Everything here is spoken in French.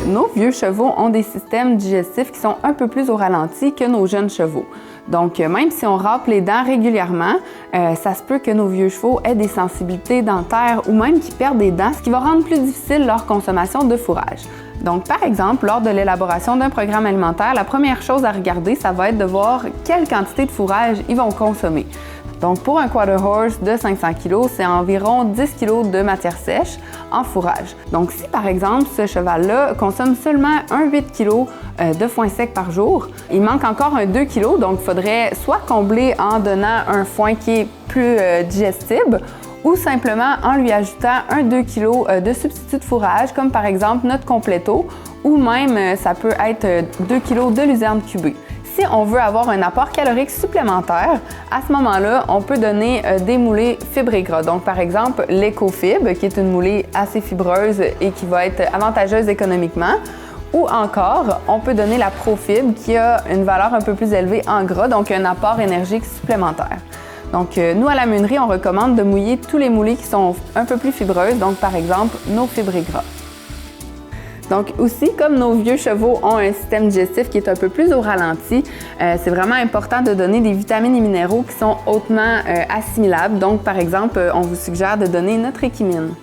nos vieux chevaux ont des systèmes digestifs qui sont un peu plus au ralenti que nos jeunes chevaux. Donc, même si on râpe les dents régulièrement, ça se peut que nos vieux chevaux aient des sensibilités dentaires ou même qu'ils perdent des dents, ce qui va rendre plus difficile leur consommation de fourrage. Donc, par exemple, lors de l'élaboration d'un programme alimentaire, la première chose à regarder, ça va être de voir quelle quantité de fourrage ils vont consommer. Donc, pour un quarter horse de 500 kg, c'est environ 10 kg de matière sèche en fourrage. Donc, si par exemple, ce cheval-là consomme seulement un 8 kg de foin sec par jour, il manque encore un 2 kg, donc il faudrait soit combler en donnant un foin qui est plus digestible ou simplement en lui ajoutant un 2 kg de substitut de fourrage, comme par exemple notre compléto, ou même ça peut être 2 kg de luzerne cubée. Si on veut avoir un apport calorique supplémentaire, à ce moment-là, on peut donner des moulées fibres et gras. Donc, par exemple, l'Eco-Fib, qui est une moulée assez fibreuse et qui va être avantageuse économiquement. Ou encore, on peut donner la Pro-Fib, qui a une valeur un peu plus élevée en gras, donc un apport énergique supplémentaire. Donc, nous, à la meunerie, on recommande de mouiller tous les moulées qui sont un peu plus fibreuses, donc par exemple, nos fibres et gras. Donc aussi, comme nos vieux chevaux ont un système digestif qui est un peu plus au ralenti, c'est vraiment important de donner des vitamines et minéraux qui sont hautement assimilables. Donc par exemple, on vous suggère de donner notre équimine.